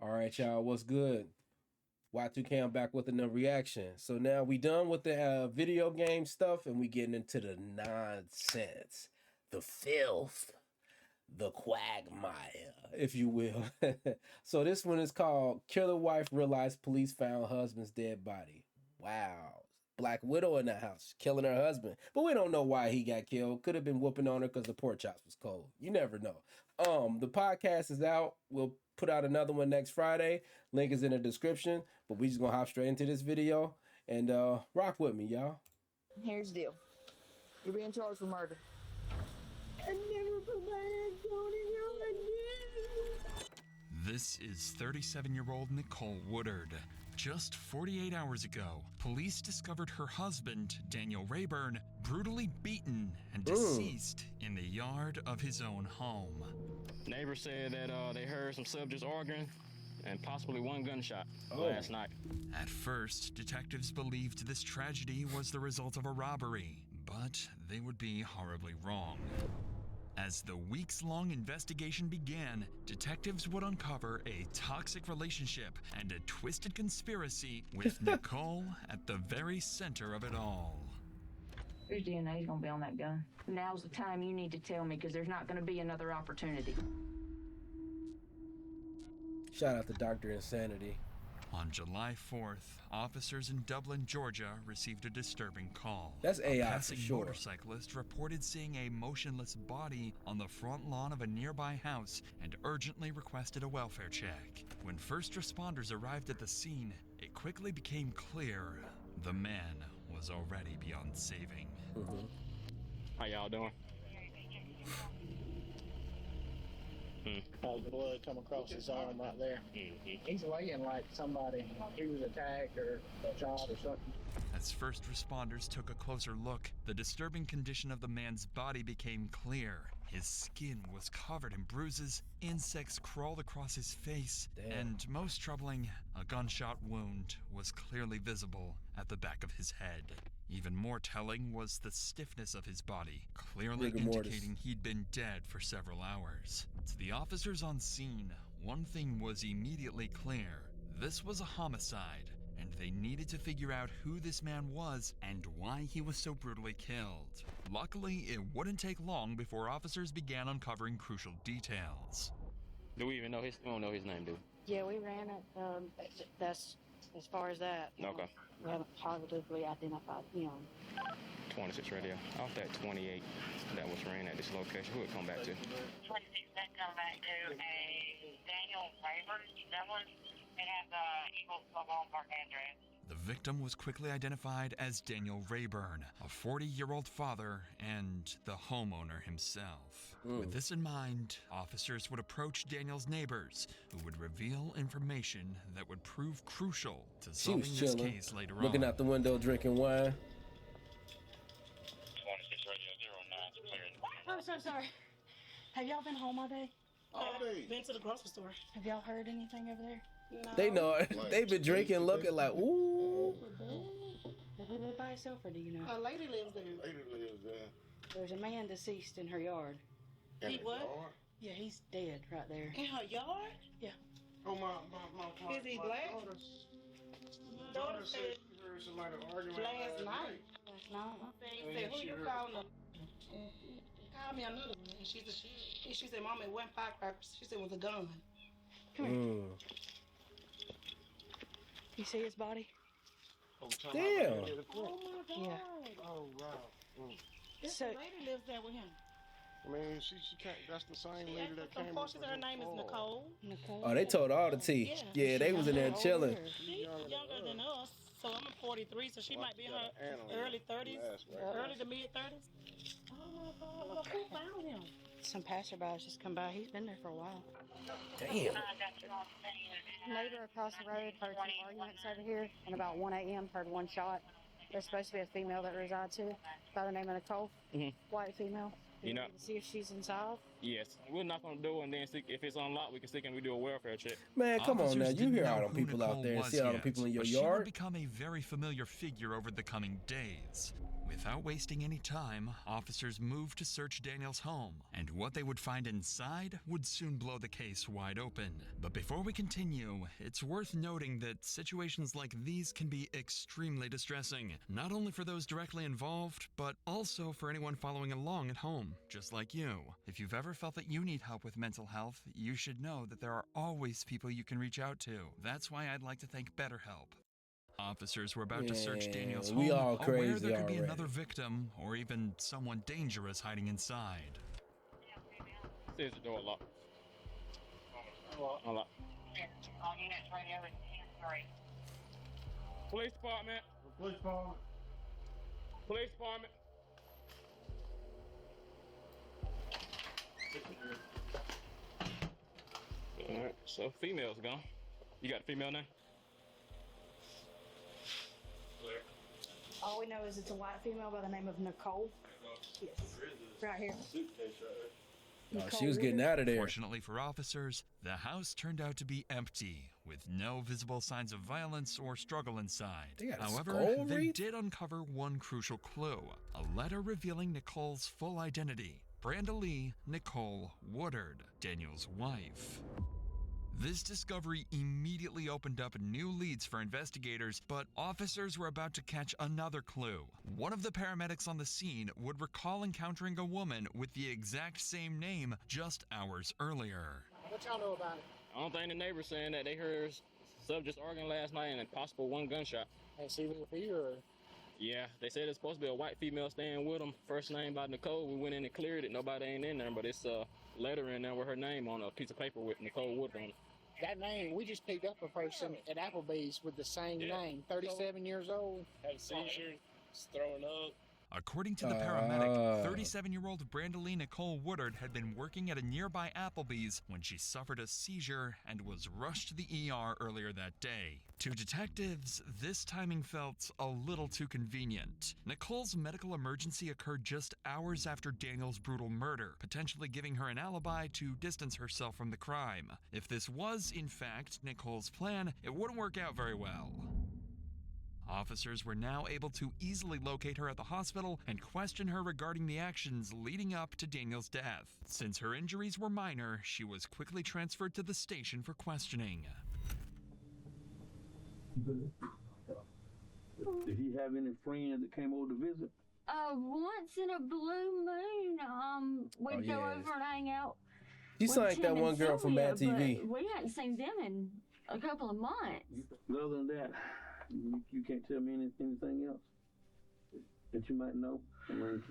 All right, y'all, what's good? Y2K, I'm back with another reaction. So now we done with the video game stuff and we getting into the nonsense, the filth, the quagmire, if you will. So this one is called Killer Wife Realized Police Found Husband's Dead Body. Wow. Black Widow in the house, killing her husband. But we don't know why he got killed. Could have been whooping on her because the pork chops was cold. You never know. The podcast is out. We'll put out another one next Friday. Link is in the description. But we just gonna hop straight into this video and rock with me, y'all. Here's the deal. You're being charged with murder. I never put my hands on it again. This is 37-year-old Nicole Woodard. Just 48 hours ago, police discovered her husband, Daniel Rayburn, brutally beaten and deceased in the yard of his own home. Neighbors said that they heard some subjects arguing and possibly one gunshot last night. At first, detectives believed this tragedy was the result of a robbery, but they would be horribly wrong. As the weeks-long investigation began, detectives would uncover a toxic relationship and a twisted conspiracy with Nicole at the very center of it all. Whose DNA is going to be on that gun? Now's the time you need to tell me because there's not going to be another opportunity. Shout out to Dr. Insanity. On July 4th, officers in Dublin, Georgia received a disturbing call. That's AI A for passing sure. motorcyclist reported seeing a motionless body on the front lawn of a nearby house and urgently requested a welfare check. When first responders arrived at the scene, it quickly became clear the man was already beyond saving. How y'all doing? The blood come across his arm right there. He's laying like somebody, he was attacked or shot or something. As first responders took a closer look, the disturbing condition of the man's body became clear. His skin was covered in bruises, insects crawled across his face, and most troubling, a gunshot wound was clearly visible at the back of his head. Even more telling was the stiffness of his body, clearly indicating he'd been dead for several hours. To the officers on scene, one thing was immediately clear. This was a homicide, and they needed to figure out who this man was and why he was so brutally killed. Luckily, it wouldn't take long before officers began uncovering crucial details. Do we even know we don't know his name, do we? Yeah, we ran it. That's as far as that. Okay. We haven't positively identified him. 26 radio. Off that 28 that was ran at this location, who would come back to? 26 that come back to a Daniel Rayburn. That one, it has Eagles Ballpark address. The victim was quickly identified as Daniel Rayburn, a 40-year-old father and the homeowner himself. With this in mind, officers would approach Daniel's neighbors, who would reveal information that would prove crucial to She solving was this chilling, case later looking on. out the window, drinking wine. 26 radio 09 cleared. Oh, so sorry. Have y'all been home all day? All day. Been to the grocery store. Have y'all heard anything over there? No. They know it. They've been drinking, looking like, ooh. Does he live by himself, or do you know? A lady lives there. Lady lives there. There's a man deceased in her yard. He what? Yeah, he's dead right there. In her yard? Yeah. Oh, my Is he black? My daughter said she heard somebody arguing last night. Last night. He said, who you calling? Call me another one. And she said, Mama, it wasn't firecrackers. She said it was a gun. Come here. You see his body? Damn. Oh my God. Yeah. Oh, wow. This So- lady lives there with him. I mean, she can't, that's the same lady that came up with Her name is Nicole. Nicole. Oh, they told all the tea. Yeah, they was in there chilling. She's younger than us, so I'm 43, so she might be in her early 30s, early to mid 30s. Oh my God, who found him? Some passerbys just come by. He's been there for a while. Damn. Neighbor across the road heard some arguments over here, and about 1 a.m. heard one shot. There's supposed to be a female that resides here by the name of Nicole. White female. You know, to see if she's inside. yes. We'll knock on the door and then see if it's unlocked, we can stick and we do a welfare check. Man, come on now. Officers You didn't hear know all them who people out Nicole there and was see all them yet, people in your but she would yard. become a very familiar figure over the coming days. Without wasting any time, officers moved to search Daniel's home, and what they would find inside would soon blow the case wide open. But before we continue, it's worth noting that situations like these can be extremely distressing, not only for those directly involved, but also for anyone following along at home, just like you. If you've ever felt that you need help with mental health, you should know that there are always people you can reach out to. That's why I'd like to thank BetterHelp. Officers were about to search Daniel's home, we all aware crazy there could be already. another victim or even someone dangerous hiding inside. There's the door locked. Unlocked. All units radio is 10-3. Police department. Police department. Police department. Alright, so female's gone. You got a female now? All we know is it's a white female by the name of Nicole. Yes. Right here. Oh, she was getting out of there. Fortunately for officers, the house turned out to be empty, with no visible signs of violence or struggle inside. They got a However, skull they wreath? did uncover one crucial clue, a letter revealing Nicole's full identity. Brenda Lee Nicole Woodard, Daniel's wife. This discovery immediately opened up new leads for investigators, but officers were about to catch another clue. One of the paramedics on the scene would recall encountering a woman with the exact same name just hours earlier. What y'all know about it? I don't think the neighbors saying that they heard subjects arguing last night and a possible one gunshot. Hey, see with here or? Yeah, they said it's supposed to be a white female staying with them. First name by Nicole. We went in and cleared it. Nobody ain't in there, but it's a letter in there with her name on a piece of paper with Nicole Woodard on it. That name, we just picked up a person at Applebee's with the same name, 37 years old. Had a seizure, throwing up. According to the paramedic, 37-year-old Brenda Lee Nicole Woodard had been working at a nearby Applebee's when she suffered a seizure and was rushed to the ER earlier that day. To detectives, this timing felt a little too convenient. Nicole's medical emergency occurred just hours after Daniel's brutal murder, potentially giving her an alibi to distance herself from the crime. If this was, in fact, Nicole's plan, it wouldn't work out very well. Officers were now able to easily locate her at the hospital and question her regarding the actions leading up to Daniel's death. Since her injuries were minor, she was quickly transferred to the station for questioning. Did he have any friends that came over to visit? Once in a blue moon, we'd go over and hang out. She's like that one girl from Mad TV. We hadn't seen them in a couple of months. Other than that, you can't tell me anything else that you might know? I mean,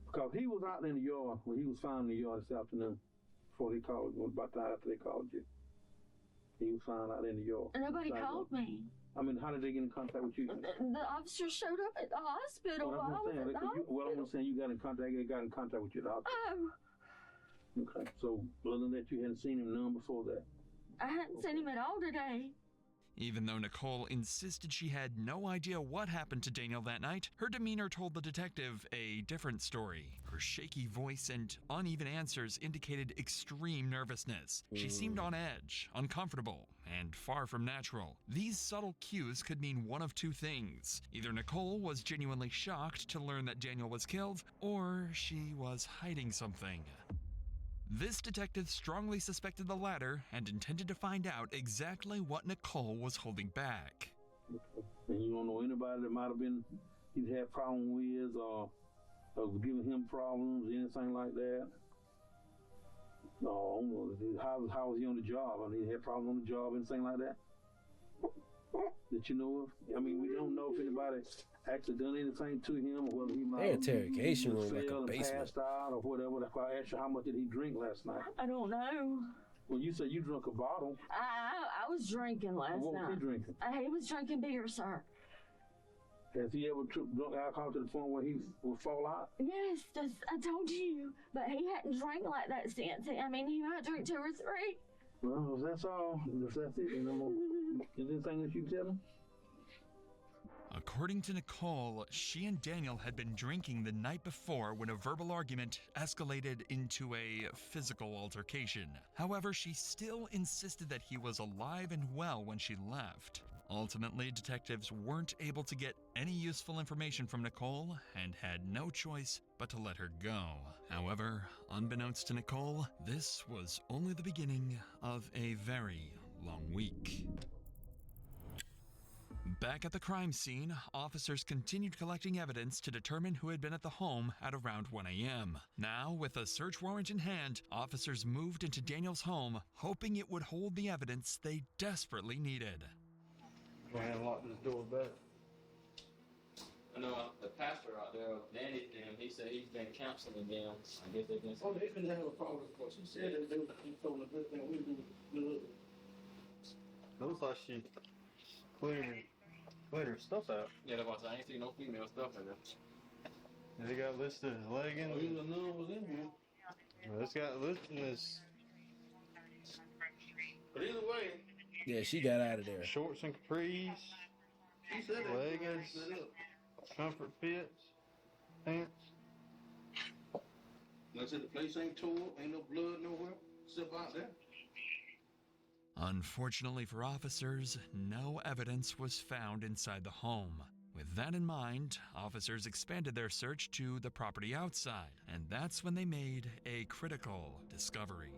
because he was out in the yard when he was found in the yard this afternoon before they called, about the time after they called you. He was found out in the yard. Nobody called me. I mean, how did they get in contact with you? The officer showed up at the hospital while I was at the hospital. Well, I'm saying you got in contact with you at the hospital. Oh, Okay, so other than that, you hadn't seen him none before that? I hadn't seen him at all today. Even though Nicole insisted she had no idea what happened to Daniel that night, her demeanor told the detective a different story. Her shaky voice and uneven answers indicated extreme nervousness. She seemed on edge, uncomfortable, and far from natural. These subtle cues could mean one of two things. Either Nicole was genuinely shocked to learn that Daniel was killed, or she was hiding something. This detective strongly suspected the latter and intended to find out exactly what Nicole was holding back. And you don't know anybody that might have been, he's had problems with or giving him problems, anything like that? No, how was he on the job? I mean, he had problems on the job, anything like that? That you know of? I mean, we don't know if anybody actually done anything to him, or whether he might have interrogation room like a and basement. passed out or whatever. That's why I asked you how much did he drink last night. I don't know. Well, you said you drank a bottle. I was drinking last night. What was he drinking? He was drinking beer, sir. Has he ever drunk alcohol to the point where he would fall out? Yes, I told you. But he hadn't drank like that since. I mean, he might drink 2 or 3. Well, if that's all, if that's it, is there anything that you tell him? According to Nicole, she and Daniel had been drinking the night before when a verbal argument escalated into a physical altercation. However, she still insisted that he was alive and well when she left. Ultimately, detectives weren't able to get any useful information from Nicole and had no choice but to let her go. However, unbeknownst to Nicole, this was only the beginning of a very long week. Back at the crime scene, officers continued collecting evidence to determine who had been at the home at around 1 a.m. Now, with a search warrant in hand, officers moved into Daniel's home, hoping it would hold the evidence they desperately needed. Go ahead and lock this door back. I know the pastor out there, Danny, he said he's been counseling them. I guess they've been. Oh, they've been having a problem, of course. He said that he told them good thing. We do good. Looks like she cleared her stuff out. Yeah, that's why I ain't seen no female stuff in there. They got listed as leggings. Oh, even none was in here. Well, it's got listed as. But either way, Yeah, she got out of there. Shorts and capris, he said that. leggings, comfort fits, pants. Like I said, the place ain't tore up, ain't no blood nowhere, except out there. Unfortunately for officers, no evidence was found inside the home. With that in mind, officers expanded their search to the property outside, and that's when they made a critical discovery.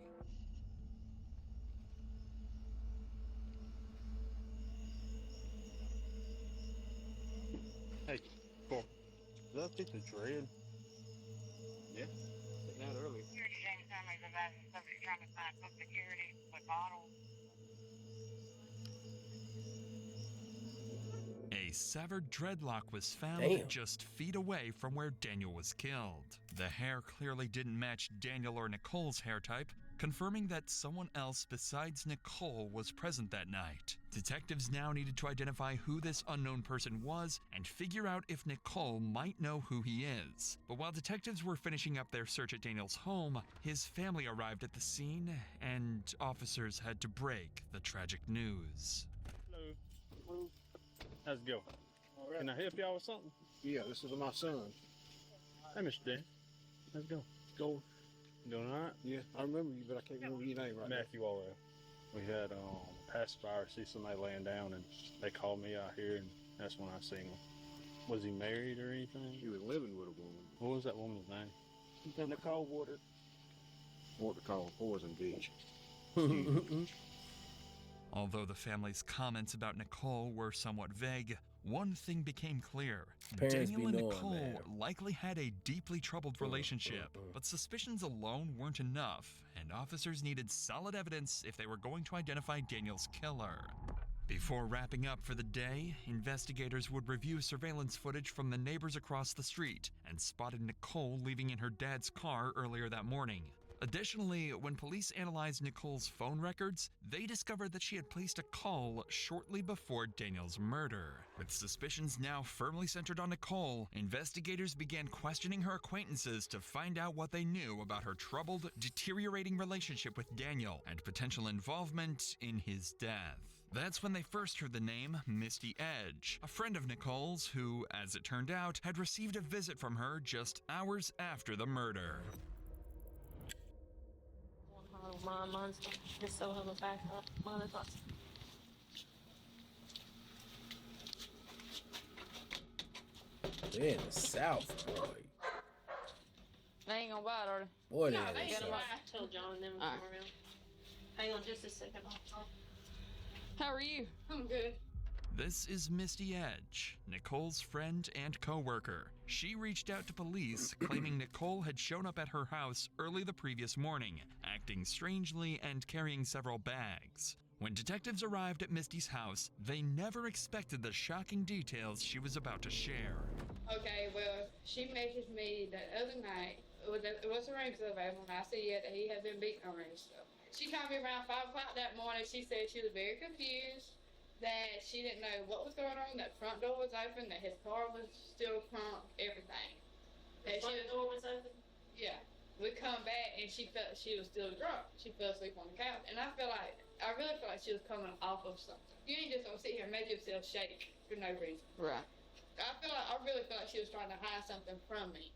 Hey, cool. Is that a piece of dread? Yeah, taken out early. Security James Summers about the subject trying to find some security with bottles. A severed dreadlock was found Damn. just feet away from where Daniel was killed. The hair clearly didn't match Daniel or Nicole's hair type, confirming that someone else besides Nicole was present that night. Detectives now needed to identify who this unknown person was and figure out if Nicole might know who he is. But while detectives were finishing up their search at Daniel's home, his family arrived at the scene and officers had to break the tragic news. Hello. How's it go? All right. Can I help y'all with something? Yeah, this is my son. Hey, Mr. Dan. How's it go? Go. Doing all right? Yeah, I remember you, but I can't remember your name right now. Matthew Allred. We had pacifier see somebody laying down, and they called me out here, and that's when I seen him. Was he married or anything? He was living with a woman. What was that woman's name? Nicole Water. What to call Poison Beach. Although the family's comments about Nicole were somewhat vague, one thing became clear. Parents Daniel be and knowing, Nicole man. likely had a deeply troubled relationship, but suspicions alone weren't enough, and officers needed solid evidence if they were going to identify Daniel's killer. Before wrapping up for the day, investigators would review surveillance footage from the neighbors across the street and spotted Nicole leaving in her dad's car earlier that morning. Additionally, when police analyzed Nicole's phone records, they discovered that she had placed a call shortly before Daniel's murder. With suspicions now firmly centered on Nicole, investigators began questioning her acquaintances to find out what they knew about her troubled, deteriorating relationship with Daniel and potential involvement in his death. That's when they first heard the name Misty Edge, a friend of Nicole's who, as it turned out, had received a visit from her just hours after the murder. Mine's just so hella back up. Mine is awesome. They're in the South, boy. They ain't gonna buy it, are they? Boy, they're No, in they the ain't South. right. I told John and them All right. come around. Hang on just a second. How are you? I'm good. This is Misty Edge, Nicole's friend and co-worker. She reached out to police, claiming Nicole had shown up at her house early the previous morning, acting strangely and carrying several bags. When detectives arrived at Misty's house, they never expected the shocking details she was about to share. Okay, well, she messaged me the other night. It was a ring survey when I said that he had been beaten on her and stuff. She called me around 5 o'clock that morning. She said she was very confused, that she didn't know what was going on, that front door was open, that his car was still crunk, everything. The front door was open? Yeah. We come back and she felt she was still drunk. She fell asleep on the couch. And I really feel like she was coming off of something. You ain't just gonna sit here and make yourself shake for no reason. Right. I really feel like she was trying to hide something from me.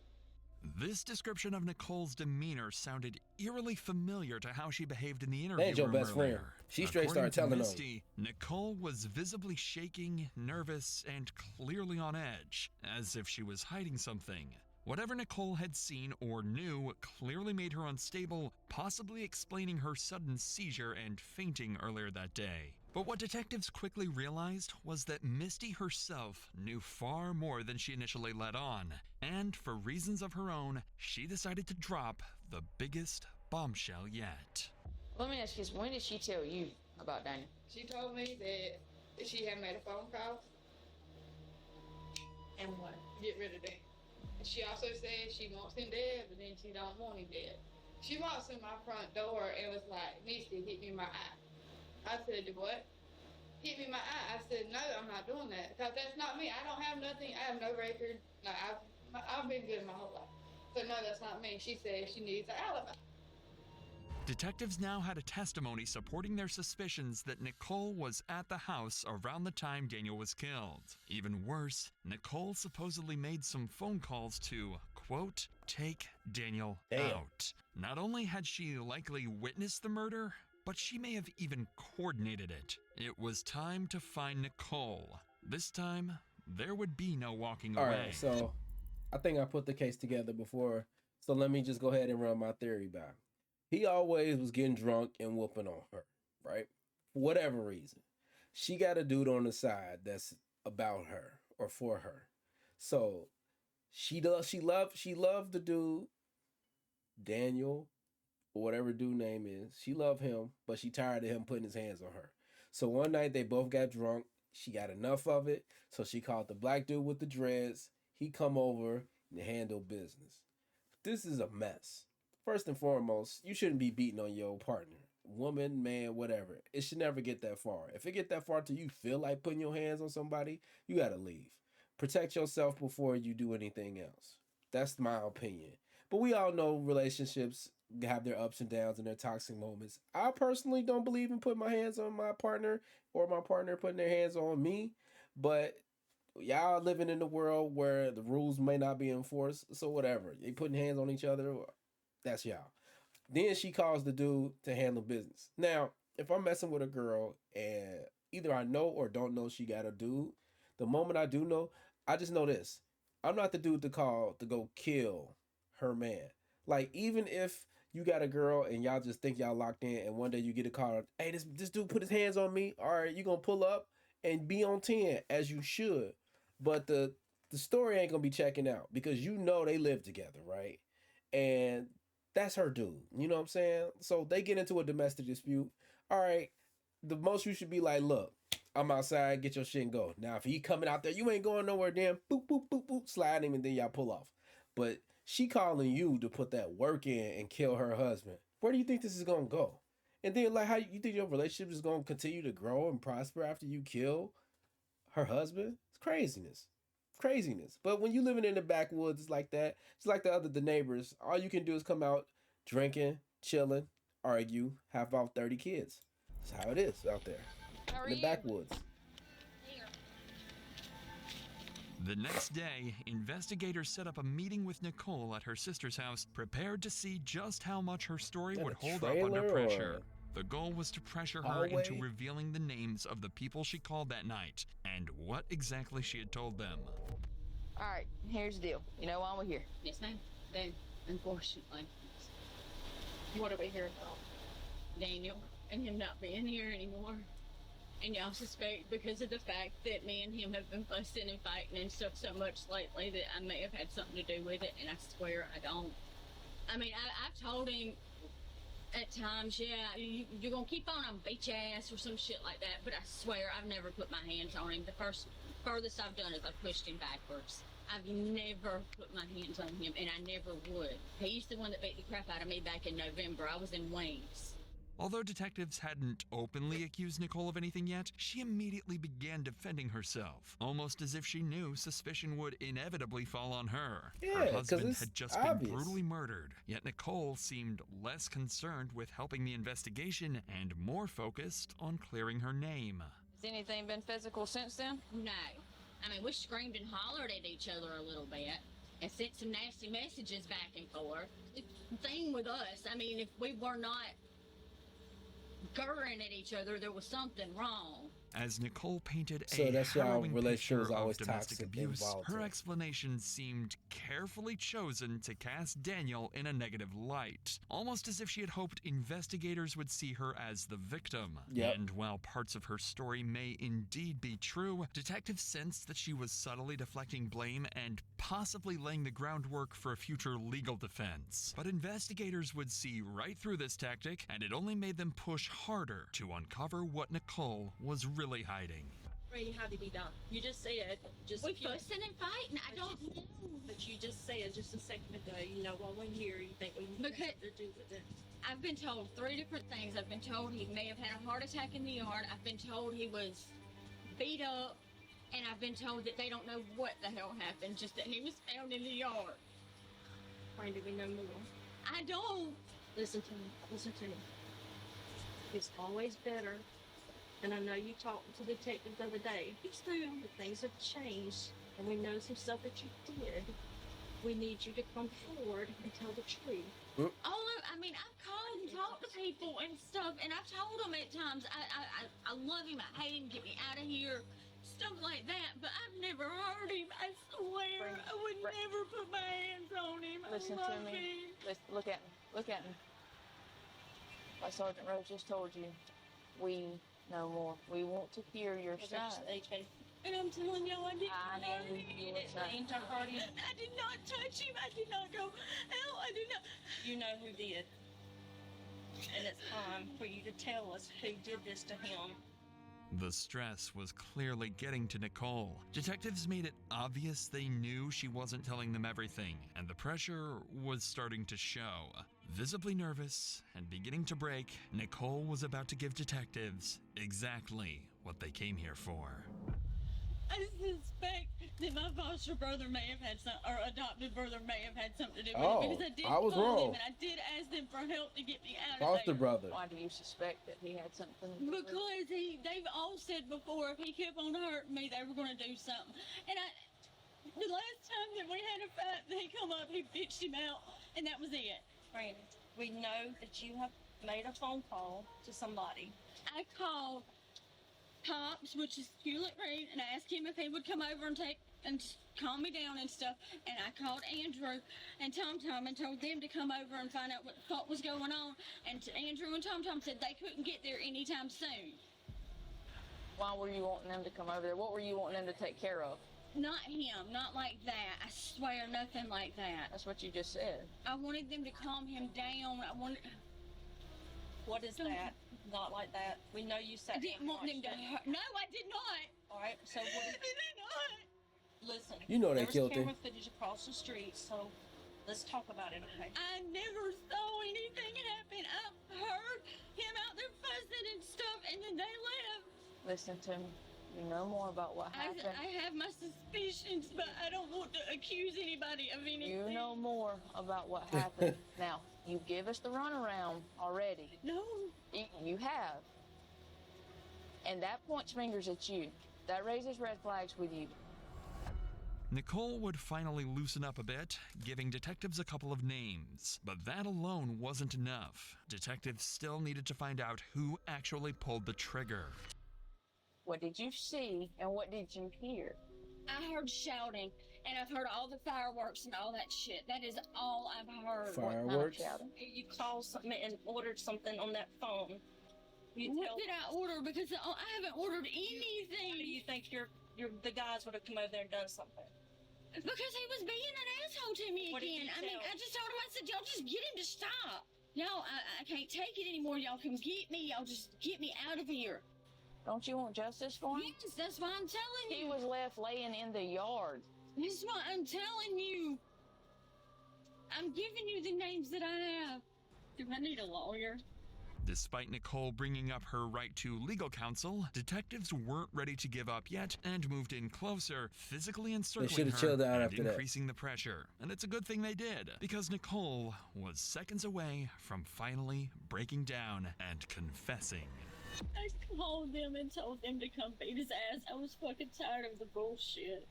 This description of Nicole's demeanor sounded eerily familiar to how she behaved in the interview Ain't your room best friend. earlier. She straight According started telling to them. Misty, Nicole was visibly shaking, nervous, and clearly on edge, as if she was hiding something. Whatever Nicole had seen or knew clearly made her unstable, possibly explaining her sudden seizure and fainting earlier that day. But what detectives quickly realized was that Misty herself knew far more than she initially let on, and for reasons of her own, she decided to drop the biggest bombshell yet. Let me ask you this, when did she tell you about Daniel? She told me that she had made a phone call. And what? Get rid of Daniel. And she also said she wants him dead, but then she don't want him dead. She walks in my front door and was like, Misty, hit me in my eye. I said, what? Hit me in my eye. I said, no, I'm not doing that. Because that's not me. I don't have nothing. I have no record. No, I've been good my whole life. So no, that's not me. She said she needs an alibi. Detectives now had a testimony supporting their suspicions that Nicole was at the house around the time Daniel was killed. Even worse, Nicole supposedly made some phone calls to, quote, take Daniel out. Not only had she likely witnessed the murder, but she may have even coordinated it. It was time to find Nicole. This time, there would be no walking away. All right, so I think I put the case together before, so let me just go ahead and run my theory back. He always was getting drunk and whooping on her, right? For whatever reason. She got a dude on the side that's about her or for her. So she loved the dude, Daniel, or whatever dude name is. She loved him, but she tired of him putting his hands on her. So one night they both got drunk. She got enough of it. So she called the black dude with the dreads. He come over and handle business. This is a mess. First and foremost, you shouldn't be beating on your partner. Woman, man, whatever. It should never get that far. If it get that far till you feel like putting your hands on somebody, you gotta leave. Protect yourself before you do anything else. That's my opinion. But we all know relationships have their ups and downs and their toxic moments. I personally don't believe in putting my hands on my partner or my partner putting their hands on me. But y'all living in a world where the rules may not be enforced. So whatever. They putting hands on each other. That's y'all. Then she calls the dude to handle business. Now, if I'm messing with a girl and either I know or don't know she got a dude, the moment I do know, I just know this. I'm not the dude to call to go kill her man. Like, even if you got a girl and y'all just think y'all locked in and one day you get a call, hey, this dude put his hands on me. All right, you gonna pull up and be on 10 as you should. But the story ain't gonna be checking out because you know they live together, right? And that's her dude. You know what I'm saying? So they get into a domestic dispute. All right, the most you should be like, look, I'm outside, get your shit and go. Now, if he coming out there, you ain't going nowhere, then boop, boop, boop, boop, slide him and then y'all pull off. But she calling you to put that work in and kill her husband. Where do you think this is going to go? And then, like, how you think your relationship is going to continue to grow and prosper after you kill her husband? It's craziness. Craziness. But when you living in the backwoods like that, it's like the neighbors. All you can do is come out drinking, chilling, argue, have about 30 kids. That's how it is out there in the backwoods. The next day, investigators set up a meeting with Nicole at her sister's house, prepared to see just how much her story would hold up under pressure. The goal was to pressure her into revealing the names of the people she called that night and what exactly she had told them. All right, here's the deal. You know why we're here? Yes, ma'am. Then, unfortunately, what are we here about? Daniel and him not being here anymore. And y'all suspect because of the fact that me and him have been fussing and fighting and stuff so much lately that I may have had something to do with it, and I swear I don't. I mean, I've told him at times, yeah, you're gonna keep on beat your ass or some shit like that, but I swear I've never put my hands on him. The furthest I've done is I pushed him backwards. I've never put my hands on him, and I never would. He's the one that beat the crap out of me back in November. I was in Wings. Although detectives hadn't openly accused Nicole of anything yet, she immediately began defending herself, almost as if she knew suspicion would inevitably fall on her. Yeah, her husband had just been obvious. brutally murdered, yet Nicole seemed less concerned with helping the investigation and more focused on clearing her name. Has anything been physical since then? No. I mean, we screamed and hollered at each other a little bit and sent some nasty messages back and forth. The thing with us, I mean, if we were not gurring at each other, there was something wrong. As Nicole painted So a that's why harrowing relationship picture is always of domestic toxic and abuse, volatile. her explanation seemed carefully chosen to cast Daniel in a negative light, almost as if she had hoped investigators would see her as the victim. Yep. And while parts of her story may indeed be true, detectives sensed that she was subtly deflecting blame and possibly laying the groundwork for a future legal defense. But investigators would see right through this tactic, and it only made them push harder to uncover what Nicole was really hiding. Brady, how did he done? You just said, We fussing and fighting. I don't know. But you just said just a second ago, you know, while we're here, you think we have Because- something to do with this. I've been told 3 different things. I've been told he may have had a heart attack in the yard. I've been told he was beat up. And I've been told that they don't know what the hell happened, just that he was found in the yard. When do we know more? I don't. Listen to me. Listen to me. It's always better. And I know you talked to the detective the other day. It's true. But things have changed. And we know some stuff that you did. We need you to come forward and tell the truth. I mean, I've called and talked to people and stuff, and I've told them at times, I love him, I hate him, get me out of here, stuff like that, but I've never hurt him. I swear, I would never put my hands on him. Listen I to love me. him. Listen, look at me. Look at me. Like Sergeant Rose just told you, we know more. We want to hear your side. And I'm telling y'all, I didn't I hurt know him. you would say. I did not touch him. I did not go, hell, I did not. You know who did. And it's time for you to tell us who did this to him. The stress was clearly getting to Nicole. Detectives made it obvious they knew she wasn't telling them everything, and the pressure was starting to show. Visibly nervous and beginning to break, Nicole was about to give detectives exactly what they came here for. I suspect that my foster brother may have had or adopted brother may have had something to do with it, because I did I was call wrong. them and I did ask them for help to get me out Foster of there. brother. Why do you suspect that he had something to do with it? Because they've all said before, if he kept on hurting me, they were going to do something. And the last time that we had a fight, they come up, he bitched him out, and that was it. Brandon, we know that you have made a phone call to somebody. I called Pops, which is Hewlett Reed, and I asked him if he would come over and calm me down and stuff. And I called Andrew and Tom and told them to come over and find out what the fuck was going on. And Andrew and Tom said they couldn't get there anytime soon. Why were you wanting them to come over there? What were you wanting them to take care of? Not him, not like that. I swear, nothing like that. That's what you just said. I wanted them to calm him down. What is that? Not like that. We know you said I didn't want them to hurt. No, I did not. All right, so what I did not. listen. You know they there was killed him. camera footage across the street, so let's talk about it, okay? I never saw anything happen. I heard him out there fussing and stuff, and then they left. Listen to me. You know more about what happened. I have my suspicions, but I don't want to accuse anybody of anything. You know more about what happened. Now, you give us the runaround already. No. You have. And that points fingers at you. That raises red flags with you. Nicole would finally loosen up a bit, giving detectives a couple of names. But that alone wasn't enough. Detectives still needed to find out who actually pulled the trigger. What did you see and what did you hear? I heard shouting, and I've heard all the fireworks and all that shit. That is all I've heard. Fireworks? You called something and ordered something on that phone. What did I order? Because I haven't ordered anything. Why do you think the guys would have come over there and done something? Because he was being an asshole to me What did again. you I mean, tell I just told him, I said, y'all just get him to stop. Y'all, I can't take it anymore. Y'all come get me. Y'all just get me out of here. Don't you want justice for him? Yes, that's why I'm telling you. He was left laying in the yard. That's why I'm telling you. I'm giving you the names that I have. Do I need a lawyer? Despite Nicole bringing up her right to legal counsel, detectives weren't ready to give up yet and moved in closer, physically encircling should've her chilled out and after that. increasing the pressure. And it's a good thing they did, because Nicole was seconds away from finally breaking down and confessing. I called them and told them to come beat his ass. I was fucking tired of the bullshit.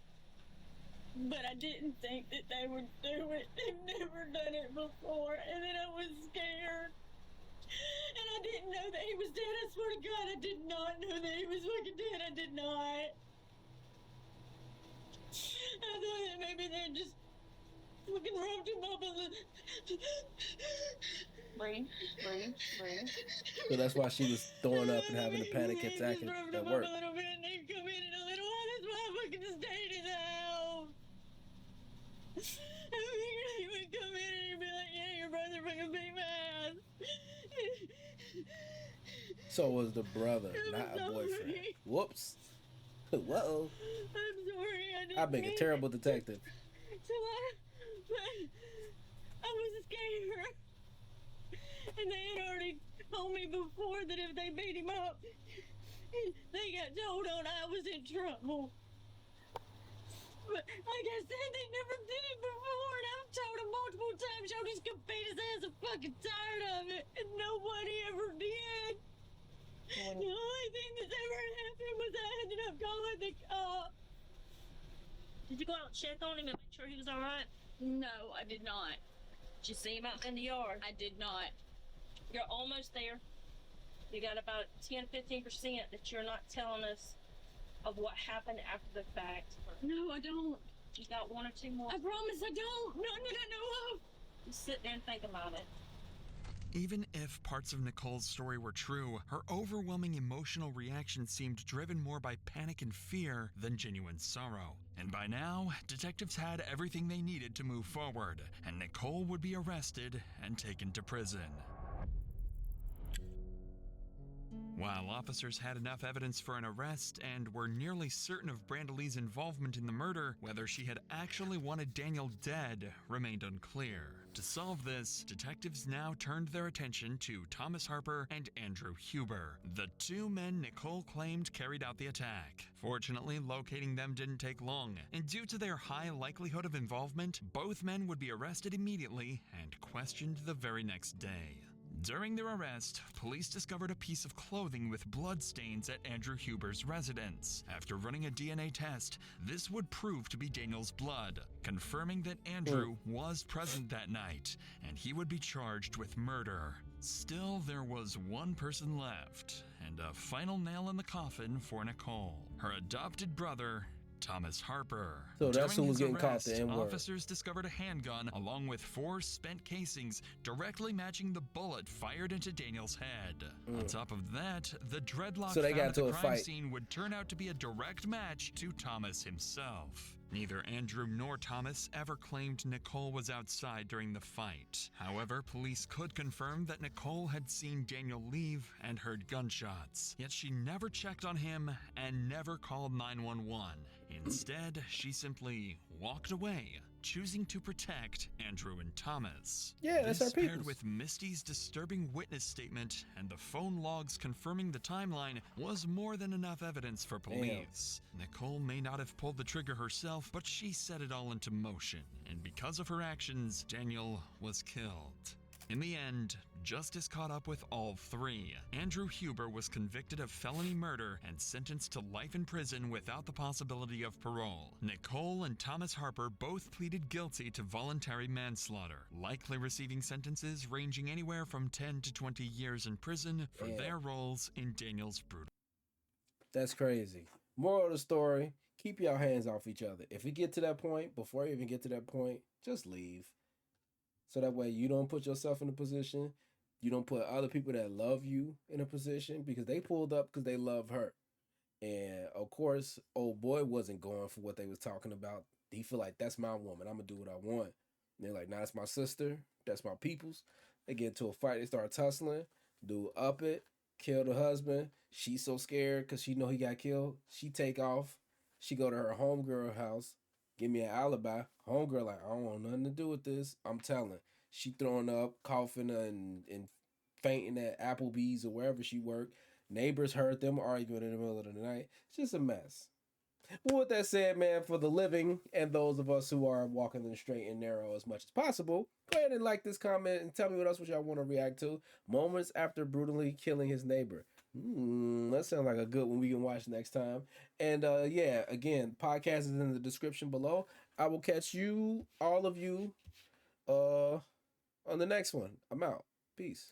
But I didn't think that they would do it. They've never done it before. And then I was scared. And I didn't know that he was dead. I swear to God, I did not know that he was fucking dead. I did not. I thought that maybe they just fucking robbed him up and Breathe. So that's why she was throwing up and having a panic attack at work. a little bit and they come in a little while. That's why I fucking stayed in the house. I figured he would come in and he'd be like, yeah, your brother fucking beat my ass. So it was the brother, not a boyfriend. Whoops. Whoa. I'm sorry, I didn't I've been a mean terrible it. detective. So I was scared. And they had already told me before that if they beat him up, they got told on I was in trouble. But like I said, they never did it before, and I've told him multiple times, y'all just gonna beat his ass. I'm fucking tired of it, and nobody ever did. The only thing that's ever happened was I ended up calling the cops. Did you go out and check on him and make sure he was all right? No, I did not. Did you see him out in the yard? I did not. You're almost there. You got about 10-15% that you're not telling us of what happened after the fact. No, I don't. You got 1 or 2 more. I promise I don't. None that I know of. Just sit there and think about it. Even if parts of Nicole's story were true, her overwhelming emotional reaction seemed driven more by panic and fear than genuine sorrow. And by now, detectives had everything they needed to move forward, and Nicole would be arrested and taken to prison. While officers had enough evidence for an arrest and were nearly certain of Brandalee's involvement in the murder, whether she had actually wanted Daniel dead remained unclear. To solve this, detectives now turned their attention to Thomas Harper and Andrew Huber, the 2 men Nicole claimed carried out the attack. Fortunately, locating them didn't take long, and due to their high likelihood of involvement, both men would be arrested immediately and questioned the very next day. During their arrest, police discovered a piece of clothing with bloodstains at Andrew Huber's residence. After running a DNA test, this would prove to be Daniel's blood, confirming that Andrew was present that night, and he would be charged with murder. Still, there was one person left, and a final nail in the coffin for Nicole, her adopted brother, Thomas Harper. So that's who During was his getting caught, arrest, the N-word. officers discovered a handgun along with 4 spent casings directly matching the bullet fired into Daniel's head. On top of that, the dreadlock So they found got at the into a crime fight. scene would turn out to be a direct match to Thomas himself. Neither Andrew nor Thomas ever claimed Nicole was outside during the fight. However, police could confirm that Nicole had seen Daniel leave and heard gunshots. Yet she never checked on him and never called 911. Instead, she simply walked away, choosing to protect Andrew and Thomas. Yeah, that's this our paired peoples. with Misty's disturbing witness statement and the phone logs confirming the timeline was more than enough evidence for police. Nicole may not have pulled the trigger herself, but she set it all into motion, and because of her actions, Daniel was killed. In the end, justice caught up with all 3. Andrew Huber was convicted of felony murder and sentenced to life in prison without the possibility of parole. Nicole and Thomas Harper both pleaded guilty to voluntary manslaughter, likely receiving sentences ranging anywhere from 10 to 20 years in prison for their roles in Daniel's brutal. That's crazy. Moral of the story, keep your hands off each other. If we get to that point, before you even get to that point, just leave. So that way you don't put yourself in a position, you don't put other people that love you in a position, because they pulled up because they love her. And of course, old boy wasn't going for what they was talking about. He feel like, that's my woman, I'm gonna do what I want. And they're like, nah, that's my sister, that's my peoples. They get into a fight, they start tussling, dude up it, kill the husband. She's so scared because she know he got killed. She take off, she go to her homegirl house, give me an alibi. Homegirl like, I don't want nothing to do with this. I'm telling. She throwing up, coughing, and fainting at Applebee's or wherever she worked. Neighbors heard them arguing in the middle of the night. It's just a mess. Well, with that said, man, for the living and those of us who are walking the straight and narrow as much as possible, go ahead and like this comment and tell me what else y'all want to react to. Moments after brutally killing his neighbor. That sounds like a good one we can watch next time. And yeah, again, podcast is in the description below. I will catch you, all of you, on the next one. I'm out. Peace.